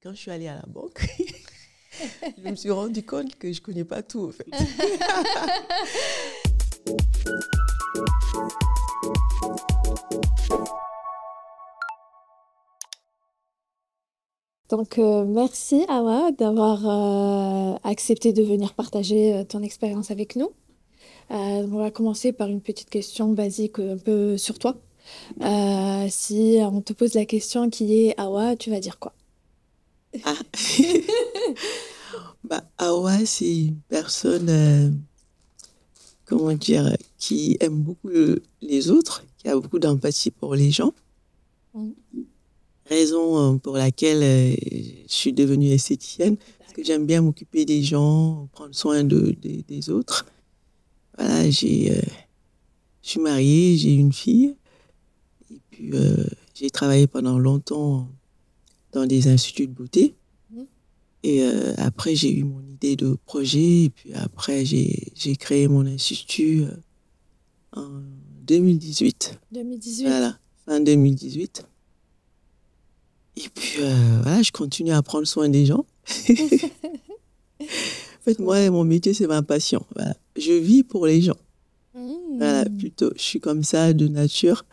quand je suis allée à la banque, je me suis rendu compte que je ne connais pas tout, en fait. Donc, merci Awa d'avoir accepté de venir partager ton expérience avec nous. On va commencer par une petite question basique un peu sur toi. Si on te pose la question qui est Awa, tu vas dire quoi? Ah, Awa, c'est une personne, comment dire, qui aime beaucoup les autres, qui a beaucoup d'empathie pour les gens. Mm. Raison pour laquelle je suis devenue esthéticienne, parce que j'aime bien m'occuper des gens, prendre soin des autres. Voilà, je suis mariée, j'ai une fille, et puis j'ai travaillé pendant longtemps dans des instituts de beauté. Mm. Et après, j'ai eu mon idée de projet, et puis après, j'ai créé mon institut en 2018. 2018. Voilà, fin 2018. Et puis, voilà, je continue à prendre soin des gens. En fait, moi, mon métier, c'est ma passion. Voilà. Je vis pour les gens. Voilà, plutôt, je suis comme ça de nature.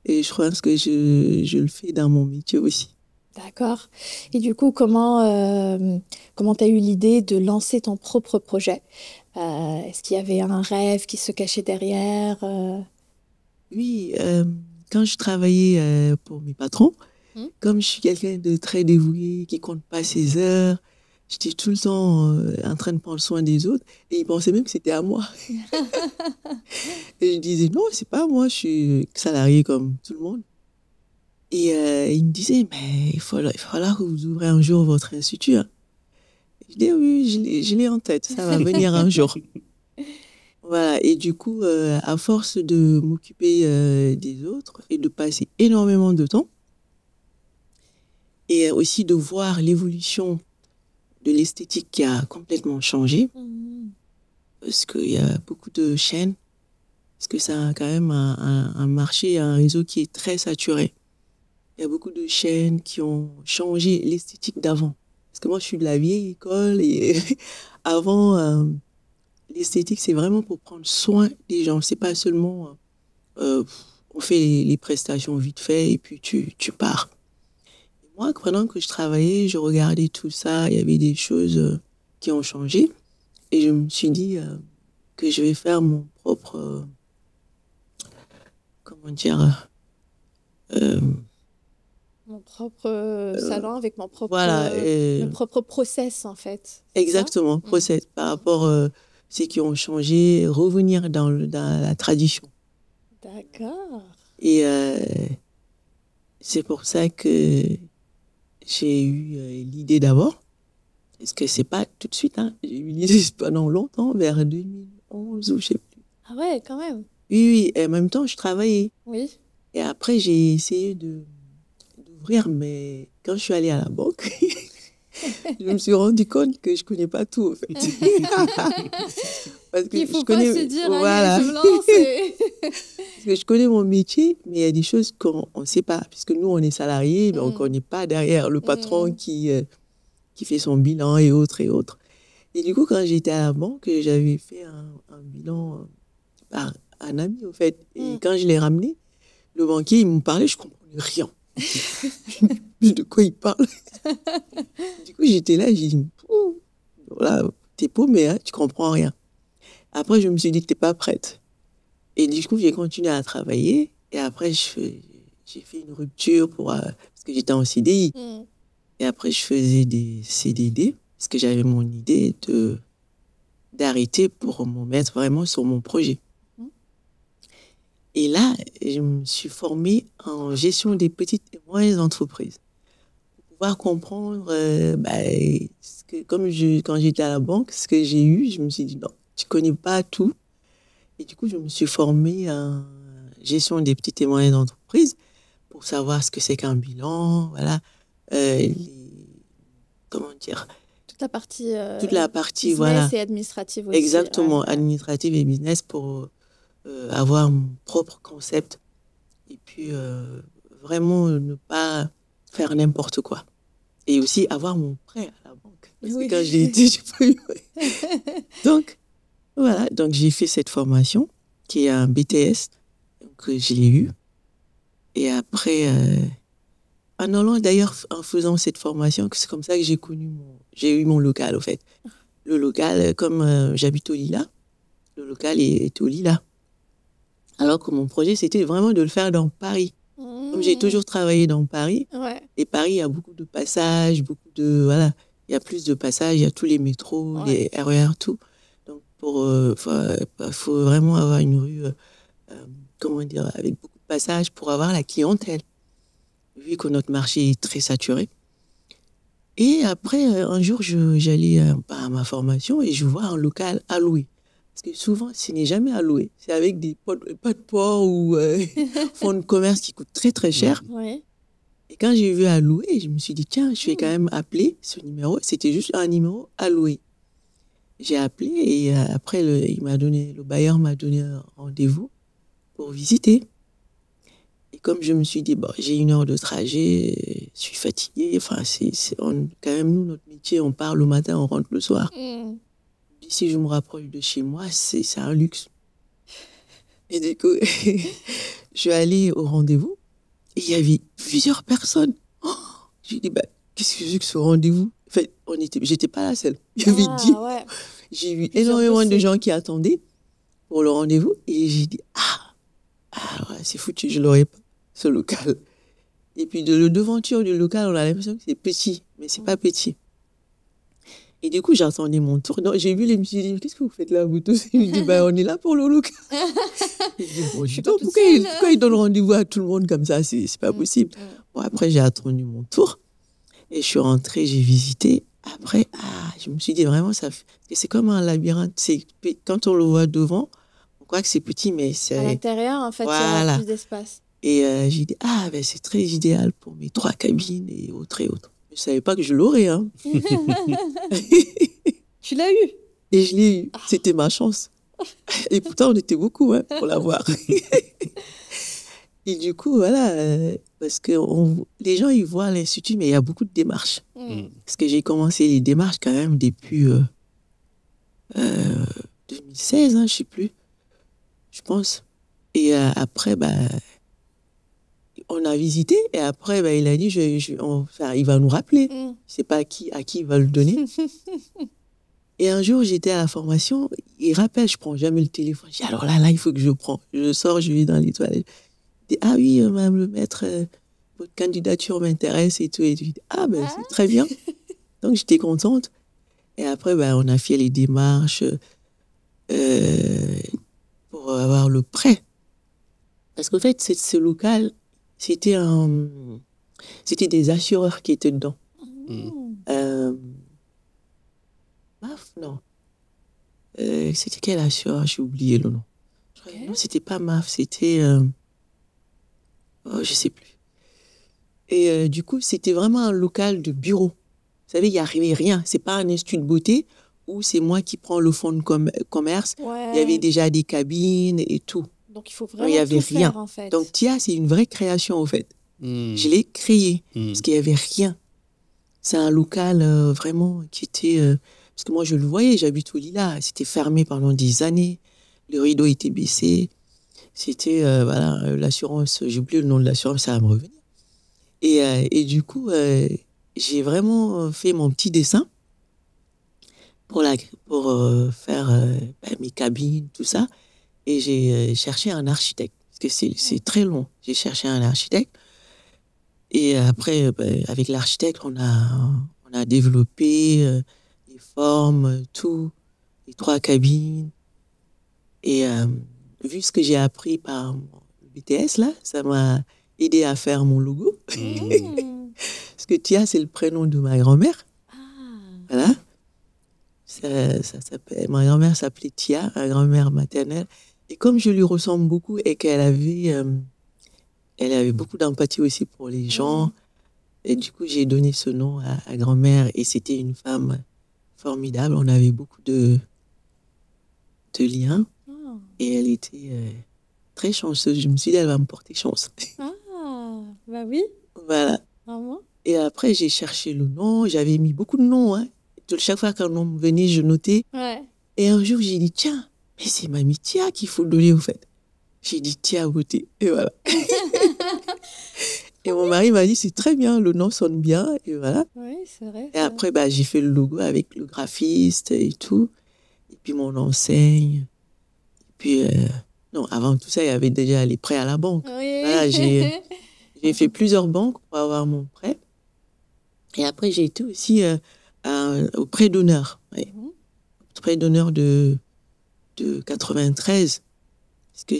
Et je pense que je le fais dans mon métier aussi. D'accord. Et du coup, comment tu as eu l'idée de lancer ton propre projet? Est-ce qu'il y avait un rêve qui se cachait derrière? Oui, quand je travaillais pour mes patrons, comme je suis quelqu'un de très dévoué, qui compte pas ses heures, j'étais tout le temps en train de prendre soin des autres. Et ils pensaient même que c'était à moi. Et je disais, non, c'est pas à moi, je suis salarié comme tout le monde. Et ils me disaient, mais il faudra que vous ouvrez un jour votre institut. Hein. Je dis, oui, je l'ai en tête, ça va venir un jour. Voilà, et du coup, à force de m'occuper des autres et de passer énormément de temps, et aussi de voir l'évolution de l'esthétique qui a complètement changé, parce qu'il y a beaucoup de chaînes, parce que ça a quand même un marché, un réseau qui est très saturé. Il y a beaucoup de chaînes qui ont changé l'esthétique d'avant. Parce que moi, je suis de la vieille école et avant, l'esthétique, c'est vraiment pour prendre soin des gens. C'est pas seulement on fait les prestations vite fait et puis tu pars. Et moi, pendant que je travaillais, je regardais tout ça. Il y avait des choses qui ont changé et je me suis dit que je vais faire mon propre, comment dire, euh, Mon propre salon avec voilà. mon propre process, en fait. C'est ça? Exactement, process par rapport à ceux qui ont changé, revenir dans la tradition. D'accord. Et c'est pour ça que j'ai eu l'idée d'abord, parce que c'est pas tout de suite, hein. J'ai eu l'idée pendant longtemps, vers 2011 ou je sais plus. Ah ouais, quand même. Oui, et en même temps, je travaillais. Oui. Et après, j'ai essayé d'ouvrir, mais quand je suis allée à la banque, je me suis rendu compte que je connais pas tout, en fait. Parce que Il faut je pas connais, se dire, voilà. allez, je me lance. Parce que je connais mon métier, mais il y a des choses qu'on ne sait pas. Puisque nous, on est salariés, donc on n'est pas derrière le patron qui fait son bilan et autres et autres. Et du coup, quand j'étais à la banque, j'avais fait un bilan par un ami, au fait. Et quand je l'ai ramené, le banquier, il me parlait, je ne comprenais rien. De quoi il parle? Du coup, j'étais là, j'ai dit, voilà, t'es paumé, hein, tu comprends rien. Après, je me suis dit que t'es pas prête. Et du coup, j'ai continué à travailler. Et après, j'ai fait une rupture parce que j'étais en CDI. Et après, je faisais des CDD parce que j'avais mon idée d'arrêter pour me mettre vraiment sur mon projet. Et là, je me suis formée en gestion des petites et moyennes entreprises. Pour pouvoir comprendre, comme quand j'étais à la banque, ce que j'ai eu, je me suis dit, non, tu connais pas tout. Et du coup, je me suis formée en gestion des petites et moyennes entreprises pour savoir ce que c'est qu'un bilan, voilà, comment dire, Toute la partie, toute la partie, business voilà, et administrative aussi. exactement, Ouais. administrative et business pour avoir mon propre concept et puis vraiment ne pas faire n'importe quoi. Et aussi avoir mon prêt à la banque. Parce Oui. que quand j'ai été, j'ai pas eu. Donc, voilà. Donc, j'ai fait cette formation qui est un BTS. Donc, je l'ai eu. Et après, en allant d'ailleurs, en faisant cette formation, c'est comme ça que j'ai eu mon local, au fait. Le local, comme j'habite au Lila, le local est au Lila. Alors que mon projet, c'était vraiment de le faire dans Paris. Comme j'ai toujours travaillé dans Paris, Ouais. et Paris, il y a beaucoup de passages, voilà, il y a plus de passages, il y a tous les métros, les RER, tout. Donc, faut vraiment avoir une rue, comment dire, avec beaucoup de passages pour avoir la clientèle, vu que notre marché est très saturé. Et après, un jour, j'allais à ma formation et je vois un local à louer. Parce que souvent, ce n'est jamais à louer. C'est avec des pas de port ou fonds de commerce qui coûtent très, très cher. Ouais. Et quand j'ai vu à louer, je me suis dit, tiens, je vais quand même appeler ce numéro. C'était juste un numéro à louer. J'ai appelé et après, le bailleur m'a donné un rendez-vous pour visiter. Et comme je me suis dit, bon, j'ai 1 heure de trajet, je suis fatiguée. Enfin, quand même, nous, notre métier, on part le matin, on rentre le soir. Si je me rapproche de chez moi, c'est un luxe. Et du coup, je suis allée au rendez-vous et il y avait plusieurs personnes. Oh, j'ai dit, bah, qu'est-ce que c'est que ce rendez-vous? En fait, j'étais pas la seule. Il y avait 10. Ouais. J'ai vu énormément de gens qui attendaient pour le rendez-vous et j'ai dit, ouais, c'est foutu, je l'aurais pas, ce local. Et puis de la devanture du local, on a l'impression que c'est petit, mais c'est pas petit. Et du coup, j'attendais mon tour. Non, j'ai vu les musiques, j'ai dit, qu'est-ce que vous faites là, vous tous? Ils me disent, bah, on est là pour le local. Je dis, bon, pourquoi ils donnent rendez-vous à tout le monde comme ça? C'est pas possible. Bon, après, j'ai attendu mon tour et je suis rentrée, j'ai visité. Après, je me suis dit vraiment, c'est comme un labyrinthe. Quand on le voit devant, on croit que c'est petit, mais c'est... À l'intérieur, en fait, voilà. il y a plus d'espace. Et j'ai dit, ben, c'est très idéal pour mes 3 cabines et autres et autres. Je ne savais pas que je l'aurais. Hein. Tu l'as eu? Et je l'ai eu. C'était ma chance. Et pourtant, on était beaucoup pour l'avoir. Et du coup, voilà, parce que les gens, ils voient l'Institut, mais il y a beaucoup de démarches. Parce que j'ai commencé les démarches quand même depuis 2016, hein, je ne sais plus, je pense. Et après, on a visité et après, il a dit, il va nous rappeler. Je ne sais pas à qui il va le donner. Et un jour, j'étais à la formation, il rappelle, je ne prends jamais le téléphone. Je dis, alors là, il faut que je prends. Je sors, je vais dans les toilettes. Il dit, oui, madame le maître, votre candidature m'intéresse et tout. Et je dis, c'est très bien. Donc, j'étais contente. Et après, on a fait les démarches pour avoir le prêt. Parce qu'en fait, ce local, c'était des assureurs qui étaient dedans. MAF, non. C'était quel assureur? J'ai oublié le nom. Non, c'était pas MAF, c'était... je ne sais plus. Et du coup, c'était vraiment un local de bureau. Vous savez, il n'y avait rien. Ce n'est pas un institut de beauté où c'est moi qui prends le fonds de commerce. Ouais. Il y avait déjà des cabines et tout. Donc, il faut vraiment tout faire, en fait. Donc, TIA, c'est une vraie création, en fait. Je l'ai créé parce qu'il n'y avait rien. C'est un local vraiment qui était... parce que moi, je le voyais, j'habite au Lila. C'était fermé pendant des années. Le rideau était baissé. C'était, l'assurance, j'ai oublié le nom de l'assurance, ça va me revenir. Et du coup, j'ai vraiment fait mon petit dessin pour faire mes cabines, tout ça. Et j'ai cherché un architecte, parce que c'est très long. J'ai cherché un architecte. Et après, avec l'architecte, on a développé les formes, tout, les 3 cabines. Et vu ce que j'ai appris par le BTS, là, ça m'a aidé à faire mon logo. Parce que Tia, c'est le prénom de ma grand-mère. Voilà. Ma grand-mère s'appelait Tia, ma grand-mère maternelle. Et comme je lui ressemble beaucoup et qu'elle avait beaucoup d'empathie aussi pour les gens, et du coup, j'ai donné ce nom à grand-mère. Et c'était une femme formidable. On avait beaucoup de liens. Et elle était très chanceuse. Je me suis dit, elle va me porter chance. Bah oui. Voilà. Vraiment. Et après, j'ai cherché le nom. J'avais mis beaucoup de noms. Hein. Chaque fois qu'un nom me venait, je notais. Ouais. Et un jour, j'ai dit, tiens, mais c'est Mamie Tia qu'il faut donner, au fait. J'ai dit, Tia Beauté. Et voilà. Et mon mari m'a dit, c'est très bien, le nom sonne bien. Et voilà. Oui, c'est vrai. Et après, bah, j'ai fait le logo avec le graphiste et tout. Et puis, mon enseigne. Et puis, non, avant tout ça, il y avait déjà les prêts à la banque. Oui. Voilà, j'ai fait plusieurs banques pour avoir mon prêt. Et après, j'ai été aussi au prêt d'honneur. Ouais. Prêt d'honneur de 93. Parce que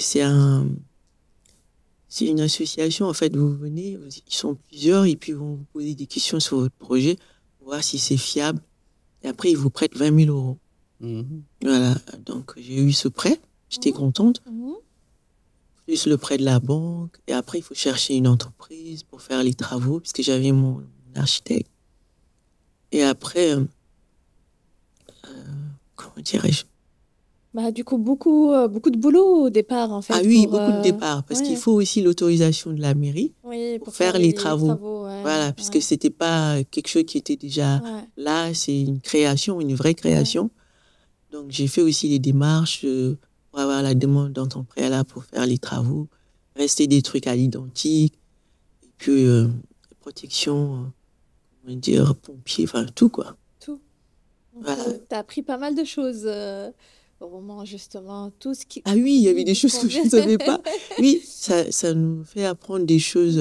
c'est une association, en fait, vous venez, ils sont plusieurs, et puis ils vont vous poser des questions sur votre projet, pour voir si c'est fiable. Et après, ils vous prêtent 20 000 euros. Voilà, donc j'ai eu ce prêt, j'étais contente. Plus le prêt de la banque, et après, il faut chercher une entreprise pour faire les travaux, puisque j'avais mon architecte. Et après, comment dirais-je? Bah, du coup, beaucoup de boulot au départ, en fait. Ah oui, beaucoup de départ, parce qu'il faut aussi l'autorisation de la mairie pour faire les travaux. Ouais, voilà, puisque c'était pas quelque chose qui était déjà là, c'est une création, une vraie création. Ouais. Donc, j'ai fait aussi les démarches pour avoir la demande d'entente préalable pour faire les travaux, rester des trucs à l'identique, et puis protection, comment dire, pompier, enfin tout quoi. Tout. Voilà. Tu as appris pas mal de choses au roman, justement. Tout ce qui... Ah oui, il y avait des choses que je ne savais pas. Oui, ça nous fait apprendre des choses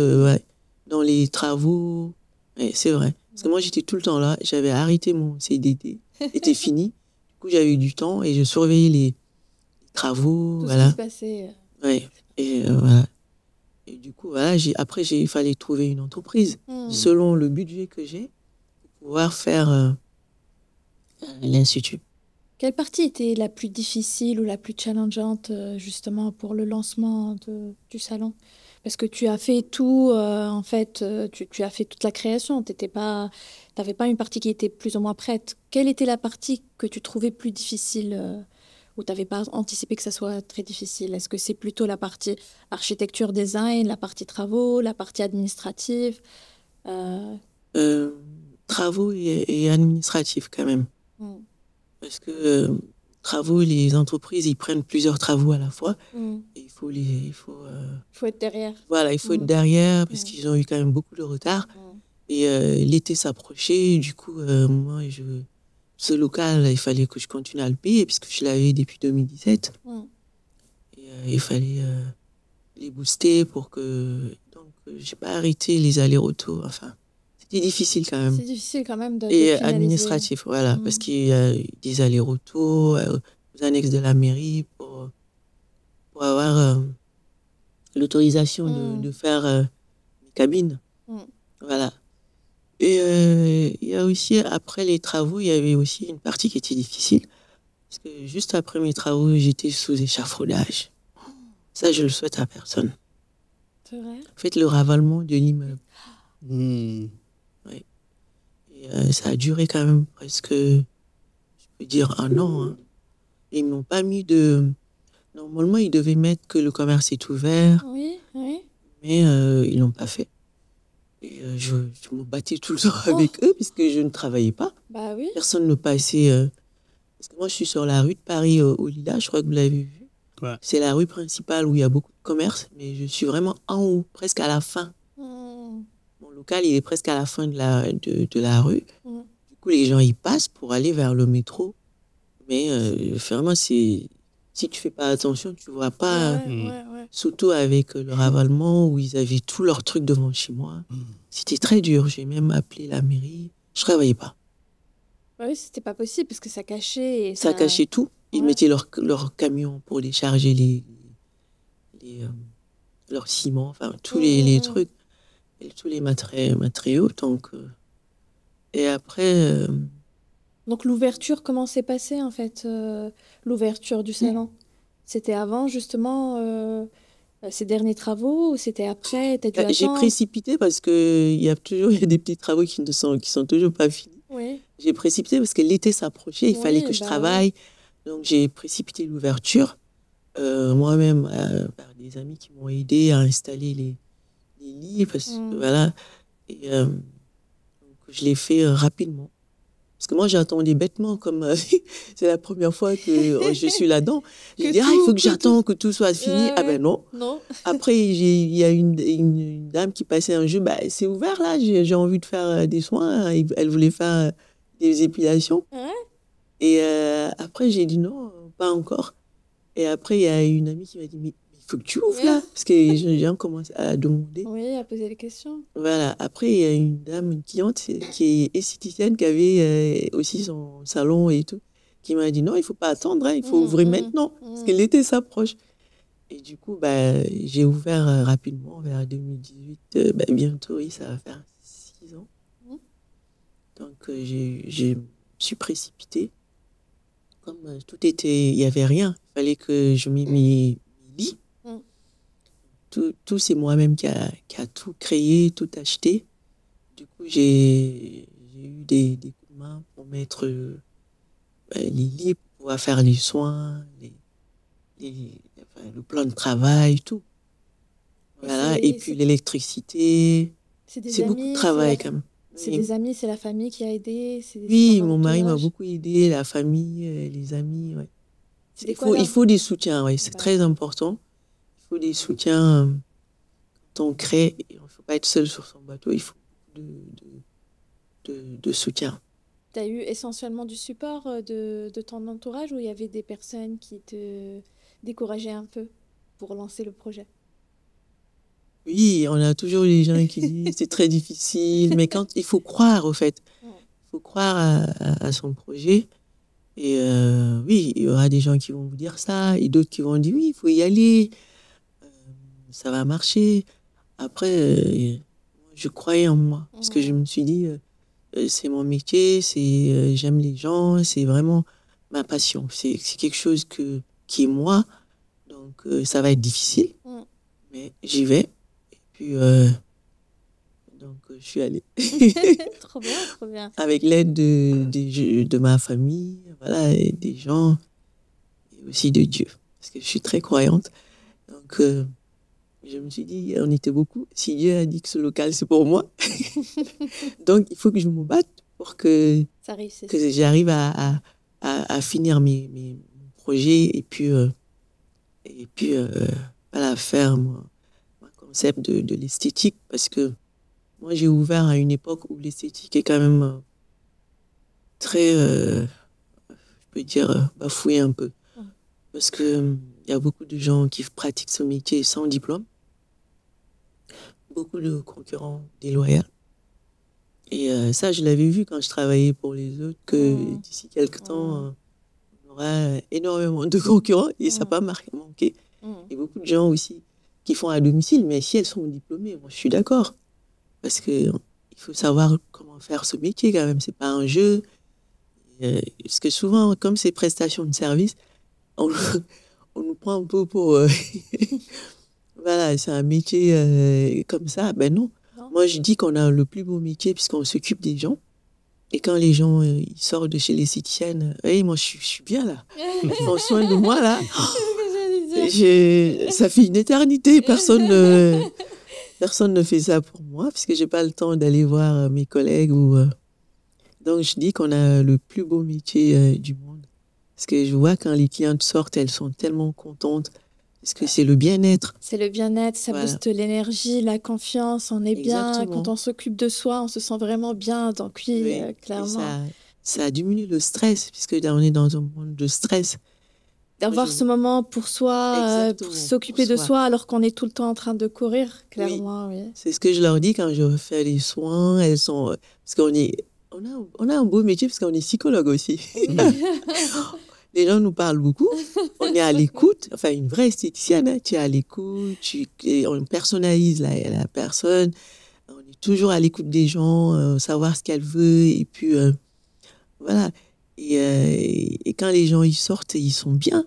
dans les travaux. Ouais, c'est vrai. Parce que moi, j'étais tout le temps là. J'avais arrêté mon CDD. C'était fini. Du coup, j'avais eu du temps et je surveillais les travaux. Tout voilà. ce qui se passait. Ouais. Et voilà. Et du coup, voilà, après, il fallait trouver une entreprise selon le budget que j'ai pour pouvoir faire l'Institut. Quelle partie était la plus difficile ou la plus challengeante, justement, pour le lancement du salon? Parce que tu as fait tout, en fait, tu as fait toute la création. T'avais pas une partie qui était plus ou moins prête. Quelle était la partie que tu trouvais plus difficile ou tu n'avais pas anticipé que ça soit très difficile? Est-ce que c'est plutôt la partie architecture, design, la partie travaux, la partie administrative? Travaux et administratifs, quand même. Parce que travaux, les entreprises, ils prennent plusieurs travaux à la fois. Et il faut être derrière. Voilà, il faut être derrière parce qu'ils ont eu quand même beaucoup de retard. Et l'été s'approchait. Du coup, moi, ce local, il fallait que je continue à le payer puisque je l'avais depuis 2017. Et il fallait les booster pour que... Donc, je n'ai pas arrêté les allers-retours. Enfin... C'est difficile quand même. C'est difficile quand même de Et finaliser. Administratif, voilà, parce qu'il y a des allers-retours aux annexes de la mairie pour avoir l'autorisation de faire les cabines. Voilà. Et il y a aussi, après les travaux, il y avait aussi une partie qui était difficile. Parce que juste après mes travaux, j'étais sous échafaudage. Ça, je le souhaite à personne. C'est vrai? En fait, le ravalement de l'immeuble. Oui. Et ça a duré quand même presque, je peux dire, 1 an. Hein. Et ils n'ont pas mis de... Normalement, ils devaient mettre que le commerce est ouvert. Oui. Mais ils ne l'ont pas fait. Et je me battais tout le temps avec eux puisque je ne travaillais pas. Bah oui. Personne ne passait... Parce que moi, je suis sur la rue de Paris, au Lilas, je crois que vous l'avez vu. Ouais. C'est la rue principale où il y a beaucoup de commerce, mais je suis vraiment en haut, presque à la fin. Mon local, il est presque à la fin de la rue. Du coup, les gens, ils passent pour aller vers le métro. Mais vraiment, si tu ne fais pas attention, tu ne vois pas. Surtout avec le ravalement où ils avaient tous leurs trucs devant chez moi. C'était très dur. J'ai même appelé la mairie. Je ne travaillais pas. Bah oui, c'était pas possible parce que ça cachait. Ça cachait tout. Ils mettaient leur camion pour décharger leur ciment, enfin, tous les trucs, et tous les matériaux. Donc, et après... Donc, l'ouverture, comment s'est passée, en fait, l'ouverture du salon? C'était avant, justement, ces derniers travaux ou c'était après? T'as dû attendre? J'ai précipité parce qu'il y a des petits travaux qui sont toujours pas finis. Oui. J'ai précipité parce que l'été s'approchait, il fallait que je travaille. Donc, j'ai précipité l'ouverture. Moi-même, par des amis qui m'ont aidé à installer les lits. Parce que, voilà. Et je l'ai fait rapidement. Parce que moi, j'attendais bêtement, comme c'est la première fois que je suis là-dedans. J'ai dit, il faut que j'attende que tout soit fini. Ah ben non. Après, il y a une dame qui passait un jeu. Bah, c'est ouvert là, j'ai envie de faire des soins. Elle voulait faire des épilations. Et après, j'ai dit non, pas encore. Et après, il y a une amie qui m'a dit, mais il faut que tu ouvres là. Parce que les gens commencent à demander. Oui, à poser des questions. Voilà. Après, il y a une dame, une cliente qui est esthéticienne, qui avait aussi son salon et tout, qui m'a dit non, il ne faut pas attendre, il faut ouvrir maintenant. Parce que l'été s'approche. Et du coup, j'ai ouvert rapidement vers 2018. Bientôt, oui, ça va faire 6 ans. Donc, je me suis précipitée. Comme tout était, il n'y avait rien. Il fallait que je mette mes lits. Tout c'est moi-même qui a tout créé, tout acheté. Du coup, j'ai eu des coups de main pour mettre les lits, pour pouvoir faire les soins, le plan de travail, tout. Voilà. Et puis l'électricité. C'est beaucoup de travail quand même. C'est des amis, c'est la famille qui a aidé. Oui, mon mari m'a beaucoup aidé, la famille, les amis. Ouais. Il faut des soutiens, ouais, c'est très important. Il faut des soutiens quand on crée. Il ne faut pas être seul sur son bateau, il faut de soutien. Tu as eu essentiellement du support de ton entourage ou il y avait des personnes qui te décourageaient un peu pour lancer le projet? Oui, on a toujours des gens qui disent c'est très difficile, mais quand il faut croire au fait, il faut croire à son projet. Et oui, il y aura des gens qui vont vous dire ça, et d'autres qui vont dire oui, il faut y aller, ça va marcher. Après, je croyais en moi, parce que je me suis dit, c'est mon métier, j'aime les gens, c'est vraiment ma passion. C'est quelque chose qui est moi, donc ça va être difficile, mais j'y vais. Et puis, donc, je suis allée. Trop bien, trop bien. Avec l'aide de ma famille, voilà, et des gens, et aussi de Dieu, parce que je suis très croyante. Donc, je me suis dit, on était beaucoup. Si Dieu a dit que ce local, c'est pour moi, donc il faut que je me batte pour que j'arrive à finir mes projets et puis voilà, faire mon concept de l'esthétique, parce que moi, j'ai ouvert à une époque où l'esthétique est quand même très, je peux dire, bafouée un peu. Parce qu'il y a beaucoup de gens qui pratiquent ce métier sans diplôme. Beaucoup de concurrents déloyaux. Et ça, je l'avais vu quand je travaillais pour les autres, que d'ici quelques temps, on aura énormément de concurrents et ça n'a pas manqué. Il y a beaucoup de gens aussi qui font à domicile, mais si elles sont diplômées, moi, je suis d'accord. Parce qu'il faut savoir comment faire ce métier quand même, c'est pas un jeu. Parce que souvent, comme c'est prestations de service, on nous prend un peu pour... voilà, c'est un métier comme ça. Ben non. Moi, je dis qu'on a le plus beau métier puisqu'on s'occupe des gens. Et quand les gens ils sortent de chez l'esthéticienne, hey, moi, je suis bien là. Ils prennent soin de moi là. Ça fait une éternité. Personne ne fait ça pour moi puisque je n'ai pas le temps d'aller voir mes collègues. Donc, je dis qu'on a le plus beau métier du monde. Parce que je vois quand les clientes sortent, elles sont tellement contentes. Parce que c'est le bien-être. C'est le bien-être, ça booste l'énergie, la confiance, on est bien. Quand on s'occupe de soi, on se sent vraiment bien. Donc oui, clairement. Ça diminue le stress, puisque là, on est dans un monde de stress. D'avoir ce moment pour soi, pour s'occuper de soi, alors qu'on est tout le temps en train de courir, clairement, oui. C'est ce que je leur dis quand je fais les soins. Elles sont... Parce on a un beau métier, parce qu'on est psychologue aussi. Les gens nous parlent beaucoup, on est à l'écoute, enfin une vraie esthéticienne, hein, tu es à l'écoute, on personnalise la personne, on est toujours à l'écoute des gens, savoir ce qu'elle veut, et puis voilà. Et quand les gens ils sortent, ils sont bien,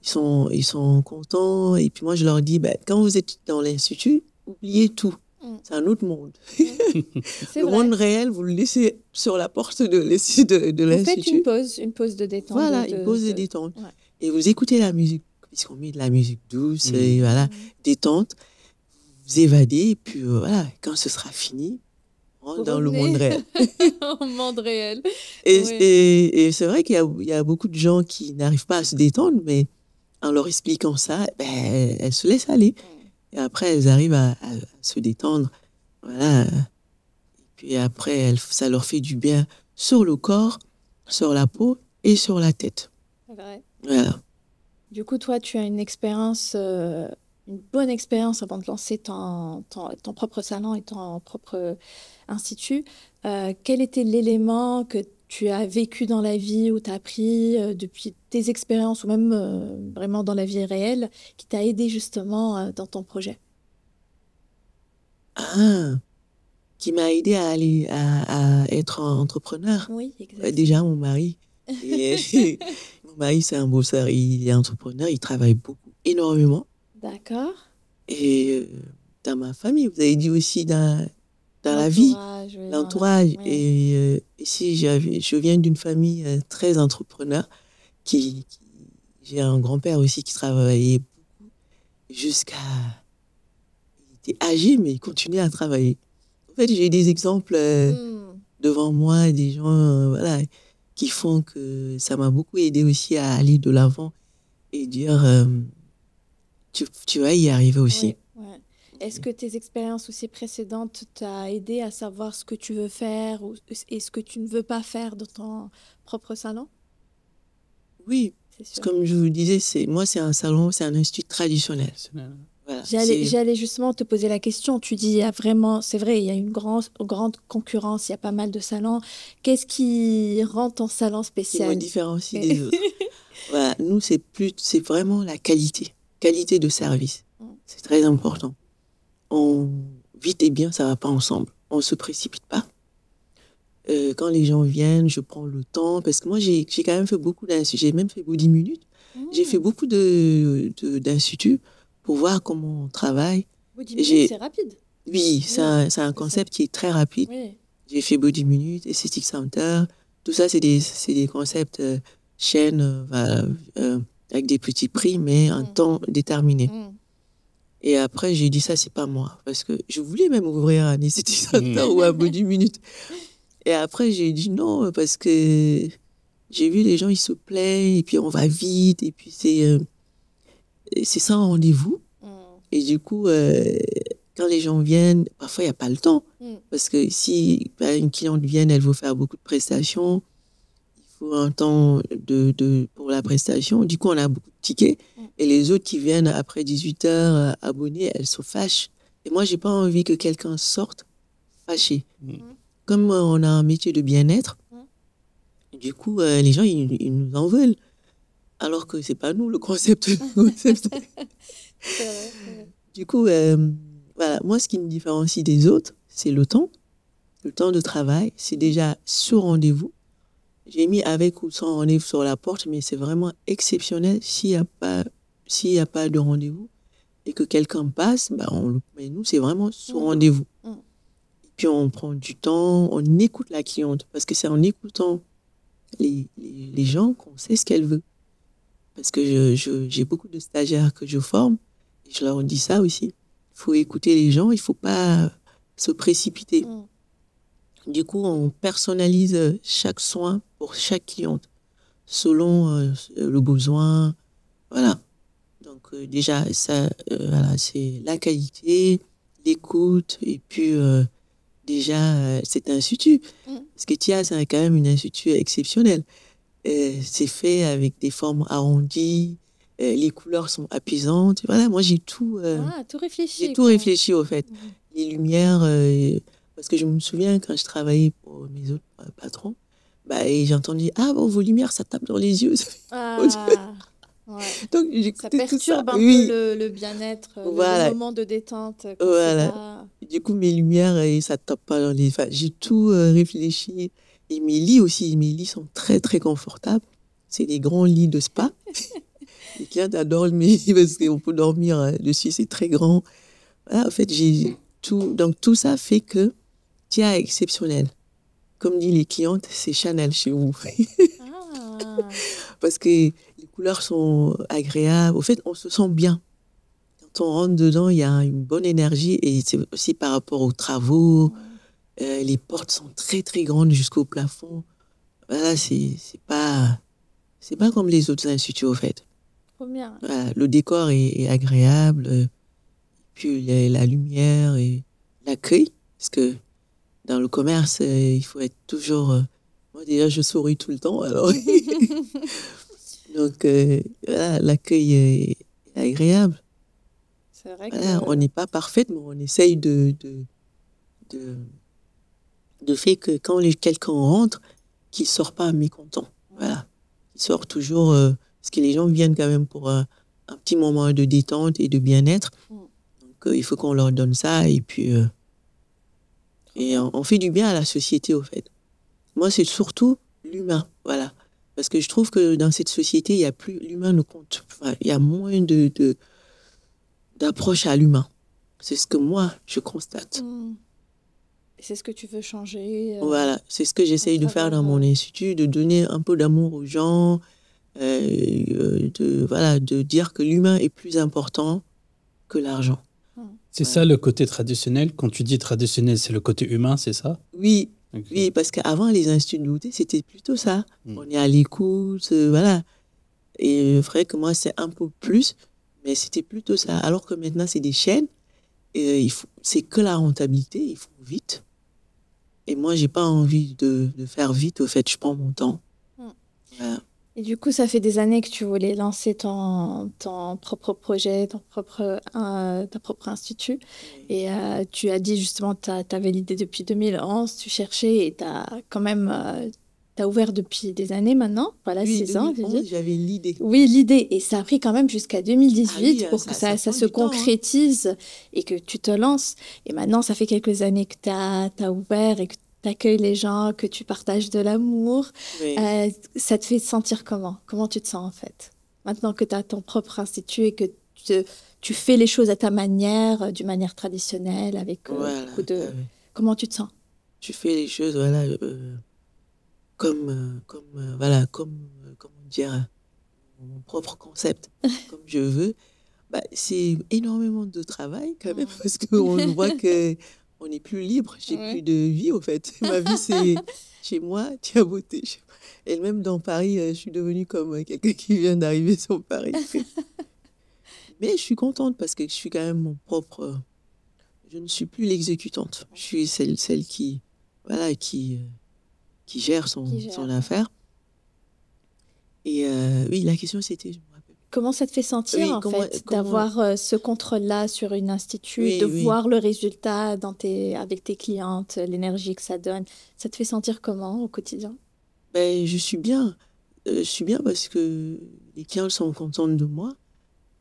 ils sont contents, et puis moi je leur dis, quand vous êtes dans l'institut, oubliez tout. C'est un autre monde. Le monde réel, vous le laissez sur la porte de l'institut. Vous faites une pause de détente. Voilà, une pause de détente. Ouais. Et vous écoutez la musique, puisqu'on met de la musique douce, et voilà, détente, vous évadez, et puis voilà, quand ce sera fini, rentre dans le monde réel. Au monde réel. Et, Oui. et c'est vrai qu'il y a beaucoup de gens qui n'arrivent pas à se détendre, mais en leur expliquant ça, ben, elles se laissent aller. Et après, elles arrivent à se détendre. Voilà. Et puis après, ça leur fait du bien sur le corps, sur la peau et sur la tête. C'est vrai. Voilà. Du coup, toi, tu as une bonne expérience avant de lancer ton propre salon et ton propre institut. Quel était l'élément que tu as vécu dans la vie ou tu as appris depuis tes expériences ou même vraiment dans la vie réelle qui t'a aidé justement dans ton projet? Ah, qui m'a aidé à aller à être entrepreneur. Oui, exact. Déjà, mon mari. Et, mon mari, c'est un bosseur, il est entrepreneur, il travaille beaucoup, énormément. D'accord. Et dans ma famille, vous avez dit aussi dans la vie, L'entourage, oui, l'entourage. oui. Et ici, je viens d'une famille très entrepreneur. J'ai un grand-père aussi qui travaillait beaucoup jusqu'à... Il était âgé, mais il continuait à travailler. En fait, j'ai des exemples devant moi, des gens voilà, qui font que ça m'a beaucoup aidé aussi à aller de l'avant et dire, tu vas y arriver aussi. Oui, ouais. Est-ce que tes expériences aussi précédentes t'ont aidé à savoir ce que tu veux faire et ce que tu ne veux pas faire dans ton propre salon? Oui, C'est sûr. comme je vous disais, moi, c'est un salon, c'est un institut traditionnel. Voilà, J'allais justement te poser la question. Tu dis, il y a vraiment, c'est vrai, il y a une grande concurrence, il y a pas mal de salons. Qu'est-ce qui rend ton salon qui me spécial? différencie des autres. Voilà, nous, c'est vraiment la qualité de service. C'est très important. Vite et bien, ça va pas ensemble. On se précipite pas. Quand les gens viennent, je prends le temps, parce que moi, j'ai quand même fait beaucoup d'instituts. J'ai même fait Body Minute. J'ai fait beaucoup d'instituts pour voir comment on travaille. Body Minute, c'est rapide. Oui, c'est un concept qui est très rapide. Oui. J'ai fait Body Minute, Aesthetic Center. Tout ça, c'est des concepts chaînes avec des petits prix, mais un temps déterminé. Et après, j'ai dit ça, c'est pas moi. Parce que je voulais même ouvrir un Aesthetic Center ou un Body Minute. Et après, j'ai dit non, parce que j'ai vu les gens, ils se plaignent, et puis on va vite, et puis c'est sans rendez-vous. Et du coup, quand les gens viennent, parfois, il n'y a pas le temps. Parce que si une cliente vient, elle veut faire beaucoup de prestations, il faut un temps pour la prestation. Du coup, on a beaucoup de tickets. Et les autres qui viennent après 18 heures abonnés, elles se fâchent. Et moi, j'ai pas envie que quelqu'un sorte fâché. Comme on a un métier de bien-être, du coup, les gens, ils nous en veulent. Alors que c'est pas nous le concept. Du coup, voilà, moi, ce qui me différencie des autres, c'est le temps. Le temps de travail, c'est déjà sur rendez-vous. J'ai mis avec ou sans rendez-vous sur la porte, mais c'est vraiment exceptionnel s'il n'y a pas de rendez-vous et que quelqu'un passe, mais nous, c'est vraiment sur rendez-vous. Et puis, on prend du temps, on écoute la cliente, parce que c'est en écoutant les gens qu'on sait ce qu'elle veut. Parce que j'ai beaucoup de stagiaires que je forme, et je leur dis ça aussi. Il faut écouter les gens, il ne faut pas se précipiter. Du coup, on personnalise chaque soin pour chaque cliente, selon le besoin. Voilà. Donc, déjà, ça, voilà, c'est la qualité, l'écoute, et puis déjà, cet institut. Parce que TIA, c'est quand même un institut exceptionnel. C'est fait avec des formes arrondies, les couleurs sont apaisantes. Voilà, moi, j'ai tout réfléchi. J'ai tout réfléchi, au fait. Les lumières, parce que je me souviens, quand je travaillais pour mes autres patrons, et j'ai entendu « Ah, bon, vos lumières, ça tape dans les yeux. » Ouais. Donc, ça perturbe un peu le bien-être, voilà. le moment de détente. Voilà. Du coup, mes lumières, ça tape pas dans les... Enfin, j'ai tout réfléchi. Et mes lits aussi, mes lits sont très, très confortables. C'est des grands lits de spa. Les clients adorent mes lits parce qu'on peut dormir dessus, c'est très grand. Voilà, en fait, j'ai tout. Donc, tout ça fait que TIA est exceptionnel. Comme disent les clientes, c'est Chanel chez vous. Parce que les couleurs sont agréables. Au fait, on se sent bien. Quand on rentre dedans, il y a une bonne énergie et c'est aussi par rapport aux travaux. Les portes sont très, très grandes jusqu'au plafond. Voilà, c'est pas comme les autres instituts, au fait. Trop bien. Voilà, le décor est agréable, puis la lumière et l'accueil, parce que dans le commerce, il faut être toujours... moi, déjà, je souris tout le temps, alors... Donc, voilà, l'accueil est agréable. C'est vrai Voilà, que on n'est pas parfaite, mais on essaye de, de fait que quand quelqu'un rentre, qu'il ne sort pas mécontent. Voilà. Il sort toujours... parce que les gens viennent quand même pour un petit moment de détente et de bien-être. Donc, il faut qu'on leur donne ça et puis... et on fait du bien à la société, au fait. Moi, c'est surtout l'humain, voilà. Parce que je trouve que dans cette société, il y a plus... L'humain ne compte... Enfin, il y a moins d'approche à l'humain. C'est ce que moi, je constate. c'est ce que tu veux changer Voilà, c'est ce que j'essaye de faire dans travers, mon institut, de donner un peu d'amour aux gens, voilà, de dire que l'humain est plus important que l'argent. C'est Voilà. ça le côté traditionnel. Quand tu dis traditionnel, c'est le côté humain, c'est ça? Oui, Ok. oui, parce qu'avant, les instituts de beauté, c'était plutôt ça. On est à l'écoute, voilà. Et vrai que moi, c'est un peu plus, mais c'était plutôt ça. Alors que maintenant, c'est des chaînes, et c'est que la rentabilité, il faut vite. Et moi, j'ai pas envie de faire vite, au fait, je prends mon temps. Voilà. Et du coup, ça fait des années que tu voulais lancer ton propre projet, ton propre institut. Et tu as dit justement, tu avais l'idée depuis 2011, tu cherchais et tu as quand même t'as ouvert depuis des années maintenant. Voilà, Oui, 6 ans. 2011, j'avais l'idée. Oui, l'idée. Et ça a pris quand même jusqu'à 2018 oui, pour que ça ça prend se du temps, hein. concrétise et que tu te lances. Et maintenant, ça fait quelques années que tu as ouvert et que tu accueilles les gens, que tu partages de l'amour. Oui. Ça te fait sentir comment? Comment tu te sens en fait? Maintenant que tu as ton propre institut et que tu fais les choses à ta manière, d'une manière traditionnelle, avec Voilà, beaucoup de... Comment tu te sens? tu fais les choses, voilà, voilà, comment dire, mon propre concept, comme je veux. Bah, c'est énormément de travail quand même, parce qu'on voit que on n'est plus libre, j'ai plus de vie au fait. Ma vie, c'est chez moi, Tia Beauté. Et même dans Paris, je suis devenue comme quelqu'un qui vient d'arriver sur Paris. Mais je suis contente parce que je suis quand même mon propre... je ne suis plus l'exécutante. Je suis celle qui, voilà, qui gère son affaire. Et oui, la question c'était, je me rappelle. Comment ça te fait sentir, Oui, en fait, d'avoir ce contrôle-là sur une institut, de voir le résultat avec tes clientes, l'énergie que ça donne? Ça te fait sentir comment au quotidien? Ben, je suis bien. Je suis bien parce que les clients sont contentes de moi.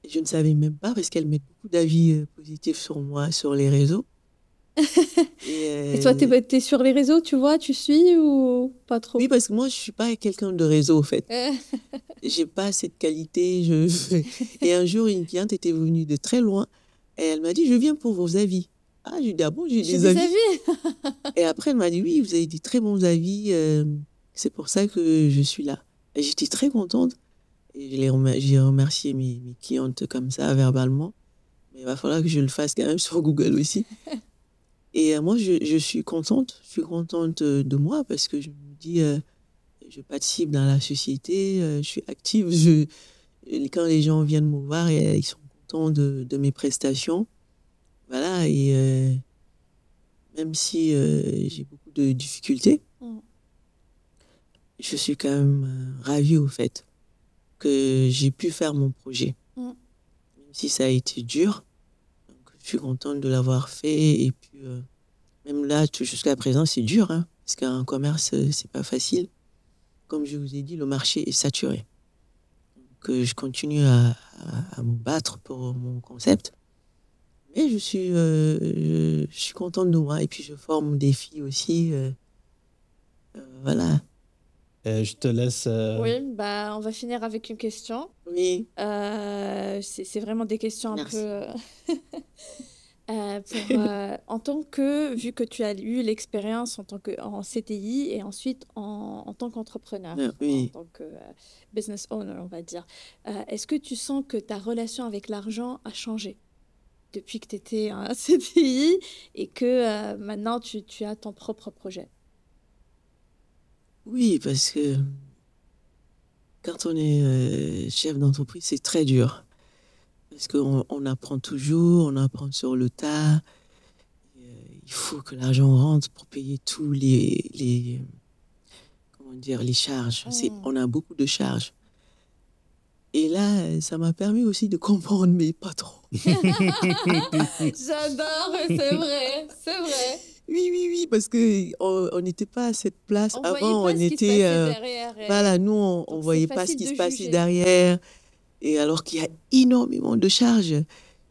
Et je ne savais même pas parce qu'elles mettent beaucoup d'avis positifs sur moi sur les réseaux. Et toi, t'es sur les réseaux, tu vois, tu suis ou pas trop? Oui, parce que moi, je ne suis pas quelqu'un de réseau, en fait. Je n'ai pas cette qualité. Et un jour, une cliente était venue de très loin et elle m'a dit, je viens pour vos avis. Ah, je lui ai dit, ah bon, j'ai des avis. Et après, elle m'a dit, oui, vous avez des très bons avis. C'est pour ça que je suis là. Et j'étais très contente. Et j'ai remercié mes clientes comme ça, verbalement. Mais il va falloir que je le fasse quand même sur Google aussi. Et moi, je suis contente. Je suis contente de moi parce que je me dis, je participe dans la société, je suis active. Quand les gens viennent me voir, ils sont contents de mes prestations. Voilà. Et même si j'ai beaucoup de difficultés, je suis quand même ravie au fait que j'ai pu faire mon projet. Même si ça a été dur, donc je suis contente de l'avoir fait. Et puis, même là, jusqu'à présent, c'est dur, hein, parce qu'un commerce, c'est pas facile. Comme je vous ai dit, le marché est saturé. Donc, je continue à me battre pour mon concept. Mais je suis contente de moi. Et puis, je forme des filles aussi. Voilà. Je te laisse... Oui, bah, on va finir avec une question. Oui. C'est vraiment des questions Merci. un peu... en tant que, vu que tu as eu l'expérience en CDI et ensuite en tant qu'entrepreneur, Oui. en tant que business owner, on va dire, est-ce que tu sens que ta relation avec l'argent a changé? depuis que tu étais à CDI et que maintenant, tu as ton propre projet? Oui, parce que quand on est chef d'entreprise, c'est très dur. Parce qu'on apprend toujours, on apprend sur le tas. Il faut que l'argent rentre pour payer tous comment dire, les charges. On a beaucoup de charges. Et là, ça m'a permis aussi de comprendre mes patrons. J'adore, c'est vrai, c'est vrai. Oui, parce qu'on n'était pas à cette place On avant. voyait pas On ce qui se était, passait derrière. voilà, nous, on Donc, voyait c'est pas ce facile qui se de passait juger. derrière. Et alors qu'il y a énormément de charges.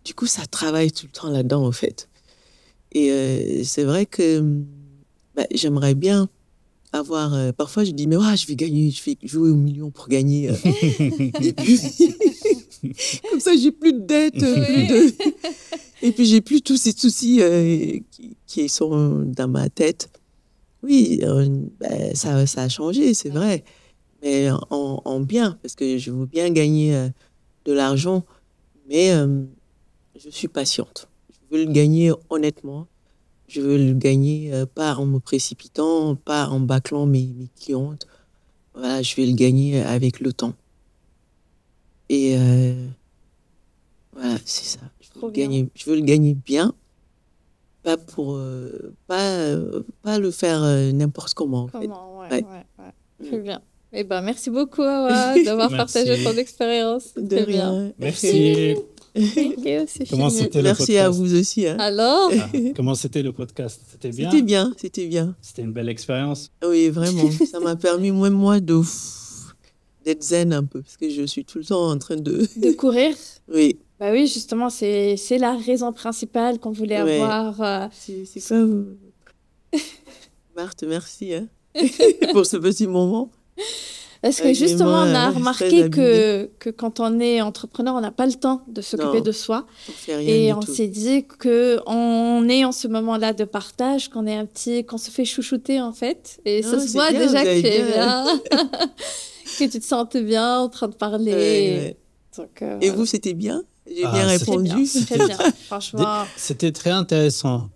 Du coup, ça travaille tout le temps là-dedans, en fait. Et c'est vrai que j'aimerais bien avoir... parfois, je dis, mais ouais, je vais jouer au million pour gagner. Et puis, comme ça, j'ai plus de dettes, et puis, j'ai plus tous ces soucis qui sont dans ma tête. Oui, ça a changé, c'est vrai. Mais en bien, parce que je veux bien gagner de l'argent, mais je suis patiente. Je veux le gagner honnêtement. Je veux le gagner pas en me précipitant, pas en bâclant mes clientes. Voilà, je vais le gagner avec le temps. Et voilà, c'est ça. Je veux le gagner bien, pas le faire n'importe comment. En fait. Ouais. Très bien. Eh ben, merci beaucoup, Awa, d'avoir partagé ton expérience. De Très rien. bien. Merci. Comment c'était le Merci podcast? à vous aussi. Hein. Alors, comment c'était le podcast? C'était bien? C'était bien. C'était une belle expérience? Oui, vraiment. Ça m'a permis, moi, d'être zen un peu, parce que je suis tout le temps en train de courir? Oui. Bah oui, justement, c'est la raison principale qu'on voulait avoir. C'est quoi Marthe, merci hein, pour ce petit moment. Parce que justement, on a remarqué que quand on est entrepreneur, on n'a pas le temps de s'occuper de soi. Et on s'est dit qu'on est en ce moment-là de partage, qu'on se fait chouchouter en fait. Et ça se voit déjà que tu es bien, que tu te sentes bien en train de parler. Ouais. Donc, et vous, c'était bien? J'ai bien répondu. C'était bien, franchement. C'était très intéressant.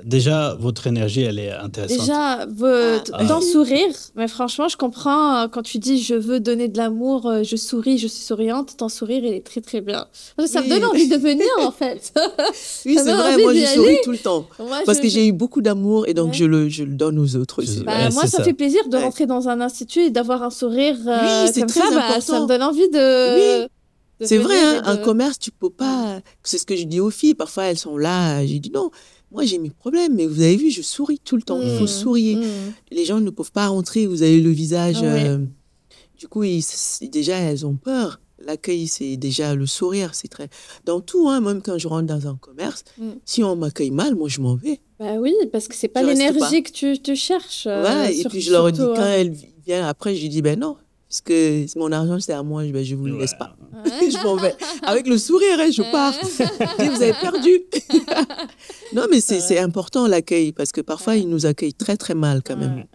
Déjà, votre énergie, elle est intéressante. Déjà, d'en sourire. Mais franchement, je comprends quand tu dis « je veux donner de l'amour, je souris, je suis souriante ». Ton sourire, il est très, très bien. Ça me donne envie de venir, en fait. Oui, c'est vrai. Moi, je souris tout le temps. Parce que j'ai eu beaucoup d'amour et donc je le donne aux autres aussi. Moi, ça fait plaisir de rentrer dans un institut et d'avoir un sourire comme très important. Ça me donne envie de... Oui. C'est vrai, hein, un commerce, tu peux pas... C'est ce que je dis aux filles. Parfois, elles sont là. J'ai dit non, moi, j'ai mes problèmes. Mais vous avez vu, je souris tout le temps. Il faut sourire. Les gens ne peuvent pas rentrer. Vous avez le visage... Du coup, déjà, elles ont peur. L'accueil, c'est déjà le sourire. C'est très... Dans tout, hein, même quand je rentre dans un commerce, si on m'accueille mal, moi, je m'en vais. Bah oui, parce que c'est pas l'énergie que tu cherches. Voilà, et puis, je leur dis, quand elles viennent après, je dis, ben non. Parce que mon argent, c'est à moi, je ne vous le laisse pas. Je m'en vais. Avec le sourire, je pars. Vous avez perdu. Non, mais c'est important l'accueil, parce que parfois, ils nous accueillent très, très mal quand même.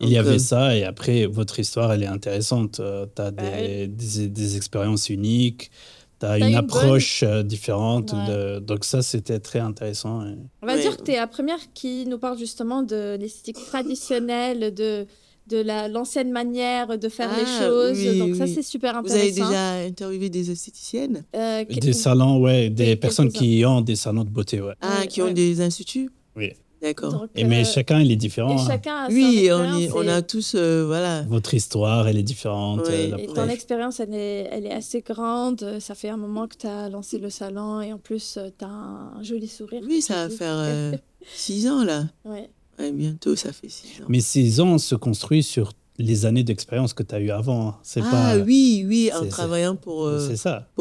Il y avait ça, et après, votre histoire, elle est intéressante. Tu as des expériences uniques, tu as une approche différente. Donc ça, c'était très intéressant. On va dire que tu es la première qui nous parle justement de l'esthétique traditionnelle, de l'ancienne manière de faire les choses. Donc ça, c'est super intéressant. Vous avez déjà interviewé des esthéticiennes? Des salons, des personnes qui ont des salons de beauté. Qui ont des instituts? Oui. D'accord. Mais chacun, il est différent. Chacun a on a tous, voilà. Votre histoire, elle est différente. Et ton expérience, elle est assez grande. Ça fait un moment que tu as lancé le salon et en plus, tu as un joli sourire. Oui, ça va faire 6 ans, là. Ouais. Ouais, bientôt, ça fait 6 ans. Mais 6 ans se construit sur les années d'expérience que tu as eues avant. Oui, en travaillant pour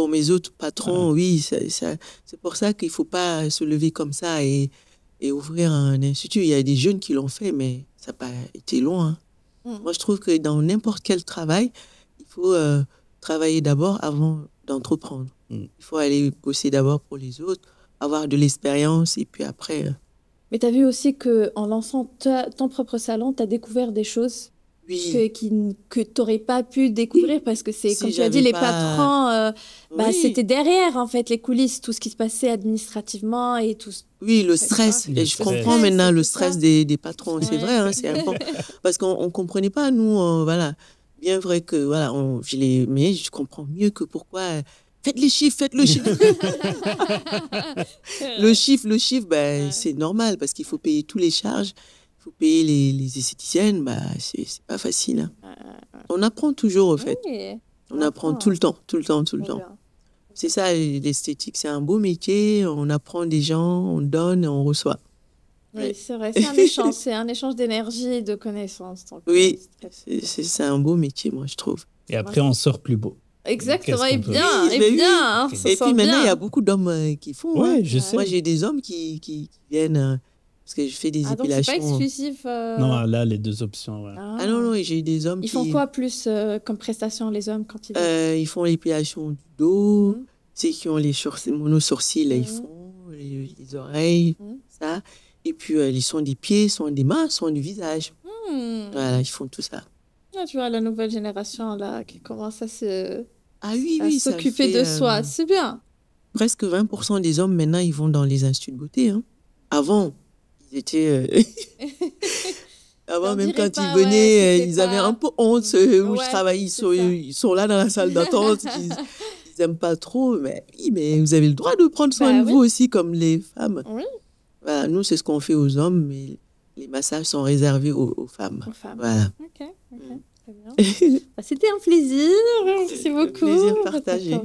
mes autres patrons, oui. C'est pour ça qu'il ne faut pas se lever comme ça et ouvrir un institut. Il y a des jeunes qui l'ont fait, mais ça n'a pas été loin. Moi, je trouve que dans n'importe quel travail, il faut travailler d'abord avant d'entreprendre. Il faut aller bosser d'abord pour les autres, avoir de l'expérience et puis après... Mais tu as vu aussi qu'en lançant ton propre salon, tu as découvert des choses que tu n'aurais pas pu découvrir parce que c'est, comme tu as dit, les patrons, c'était derrière, en fait, les coulisses, tout ce qui se passait administrativement et tout. Oui, le stress. Et je comprends maintenant le stress des patrons. C'est vrai, hein, c'est important. Parce qu'on ne comprenait pas, nous, voilà. Bien vrai que, voilà, mais je comprends mieux que pourquoi... faites le chiffre. Le chiffre, c'est normal parce qu'il faut payer toutes les charges. Il faut payer les esthéticiennes, c'est pas facile. Hein. On apprend toujours, au fait. Oui, on apprend tout le temps. C'est ça, l'esthétique, c'est un beau métier. On apprend des gens, on donne et on reçoit. Oui, c'est vrai, c'est un échange d'énergie et de connaissances. Donc, oui, c'est un beau métier, moi, je trouve. Et après, on sort plus beau. Exactement, et bien. Hein, et puis maintenant, il y a beaucoup d'hommes qui font. Ouais, hein. Je sais. Moi, j'ai des hommes qui viennent... parce que je fais des épilations. Donc, c'est pas exclusif. Non, là, les deux options. Ouais. Non, j'ai des hommes Ils font quoi plus comme prestation, les hommes, quand ils ils font l'épilation du dos. Ceux qui ont les monosourcils, ils font les oreilles, ça. Et puis, les soins des pieds, soins des mains, soins du visage. Voilà, ils font tout ça. Ah, tu vois, la nouvelle génération, là, qui commence à s'occuper de soi. C'est bien. Presque 20% des hommes, maintenant, ils vont dans les instituts de beauté. Hein. Avant, ils étaient... Avant, même quand ils venaient, ils avaient un peu honte où je travaille. Ils sont là dans la salle d'attente. Ils n'aiment pas trop. Mais vous avez le droit de prendre soin de vous aussi, comme les femmes. Oui. Voilà, nous, c'est ce qu'on fait aux hommes, mais les massages sont réservés aux femmes. Voilà. Ok. Très bien. C'était un plaisir. Merci beaucoup. Plaisir partagé.